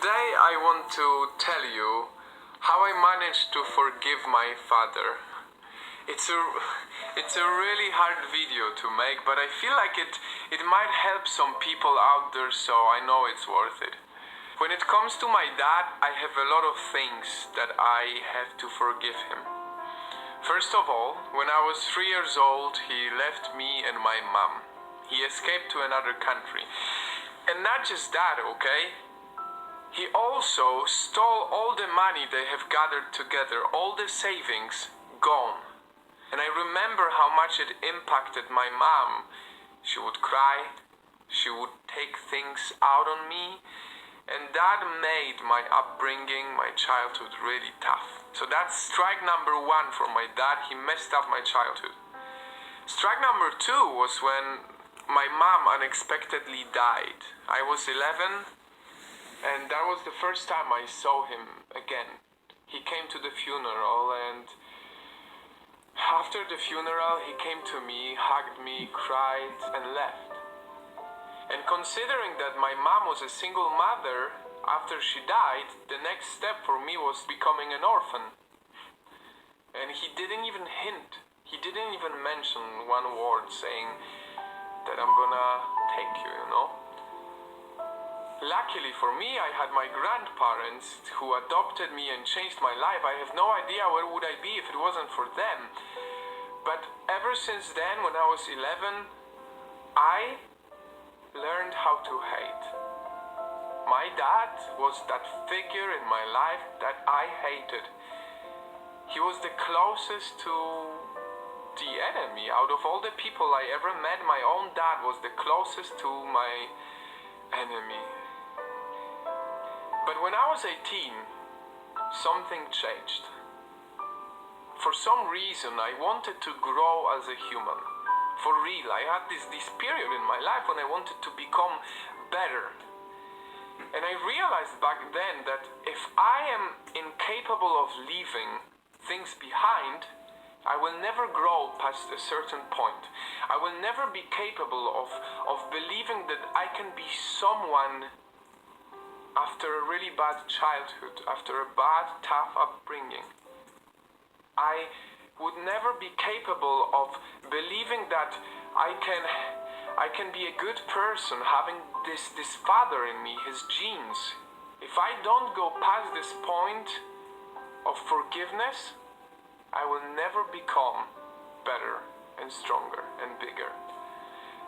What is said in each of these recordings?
Today I want to tell you how I managed to forgive my father. It's a it's a really hard video to make, but I feel like it might help some people out there, so I know it's worth it. When it comes to my dad, I have a lot of things that I have to forgive him. First of all, when I was 3 years old, he left me and my mom. He escaped to another country. And not just that, okay? He also stole all the money they have gathered together, all the savings, gone. And I remember how much it impacted my mom. She would cry, she would take things out on me, and that made my upbringing, my childhood really tough. So that's strike number one for my dad. He messed up my childhood. Strike number two was when my mom unexpectedly died. I was 11. And that was the first time I saw him again. He came to the funeral, and after the funeral he came to me, hugged me, cried, and left. And considering that my mom was a single mother after she died, the next step for me was becoming an orphan. And he didn't even hint, he didn't even mention one word saying that I'm gonna take you, you know? Luckily for me, I had my grandparents who adopted me and changed my life. I have no idea where would I be if it wasn't for them. But ever since then, when I was 11, I learned how to hate. My dad was that figure in my life that I hated. He was the closest to the enemy. Out of all the people I ever met, my own dad was the closest to my enemy. But when I was 18, something changed. For some reason, I wanted to grow as a human. For real, I had this period in my life when I wanted to become better. And I realized back then that if I am incapable of leaving things behind, I will never grow past a certain point. I will never be capable of believing that I can be someone after a really bad childhood, after a bad, tough upbringing. I would never be capable of believing that I can be a good person having this father in me, his genes. If I don't go past this point of forgiveness, I will never become better and stronger and bigger.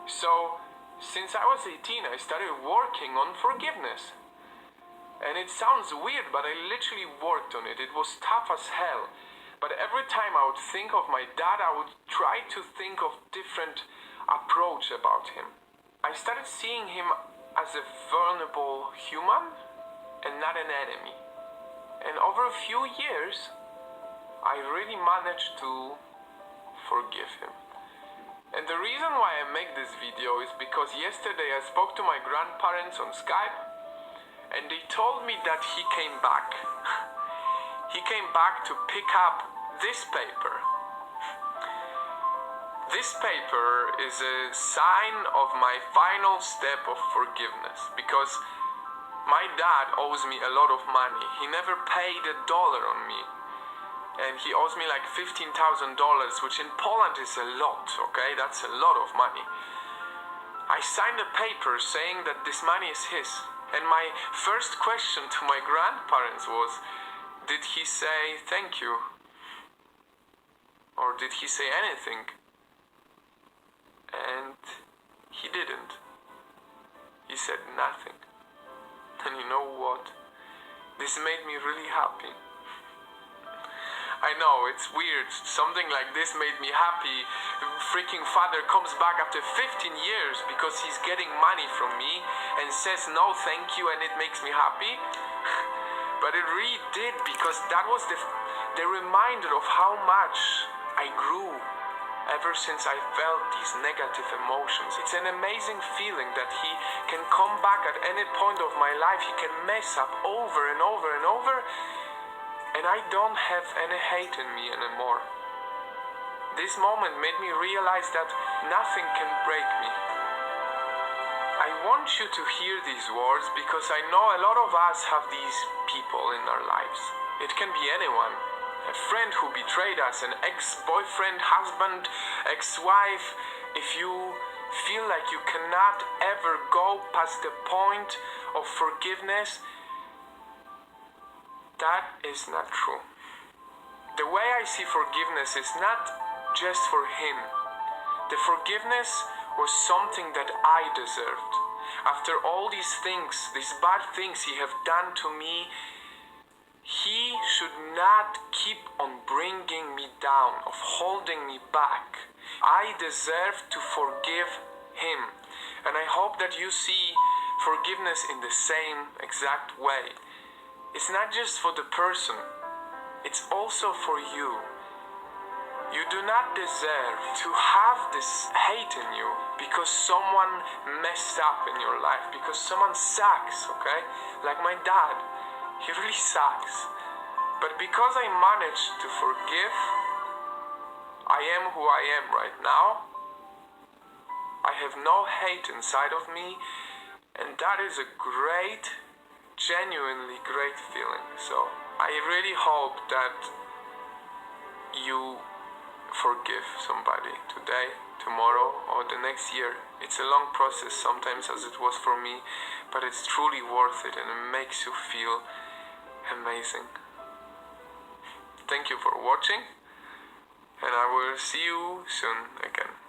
So, since I was 18, I started working on forgiveness. And it sounds weird, but I literally worked on it. It was tough as hell. But every time I would think of my dad, I would try to think of different approach about him. I started seeing him as a vulnerable human and not an enemy. And over a few years, I really managed to forgive him. And the reason why I make this video is because yesterday I spoke to my grandparents on Skype, and they told me that he came back. He came back to pick up this paper. This paper is a sign of my final step of forgiveness, because my dad owes me a lot of money. He never paid $1 on me. And he owes me like $15,000, which in Poland is a lot, okay? That's a lot of money. I signed a paper saying that this money is his. And my first question to my grandparents was, did he say thank you? Or did he say anything? And he didn't. He said nothing. And you know what? This made me really happy. I know, it's weird. Something like this made me happy. Freaking father comes back after 15 years because he's getting money from me and says no thank you, and it makes me happy. But it really did, because that was the reminder of how much I grew ever since I felt these negative emotions. It's an amazing feeling that he can come back at any point of my life. He can mess up over and over and over, and I don't have any hate in me anymore. This moment made me realize that nothing can break me. I want you to hear these words because I know a lot of us have these people in our lives. It can be anyone. A friend who betrayed us, an ex-boyfriend, husband, ex-wife. If you feel like you cannot ever go past the point of forgiveness, that is not true. The way I see forgiveness is not just for him. The forgiveness was something that I deserved. After all these things, these bad things he have done to me, he should not keep on bringing me down, of holding me back. I deserve to forgive him. And I hope that you see forgiveness in the same exact way. It's not just for the person, it's also for you. You do not deserve to have this hate in you because someone messed up in your life, because someone sucks, okay? Like my dad, he really sucks. But because I managed to forgive, I am who I am right now. I have no hate inside of me, and that is a great, genuinely great feeling. So I really hope that you forgive somebody today, tomorrow, or the next year. It's a long process sometimes, as it was for me, but it's truly worth it, and it makes you feel amazing. Thank you for watching, and I will see you soon again.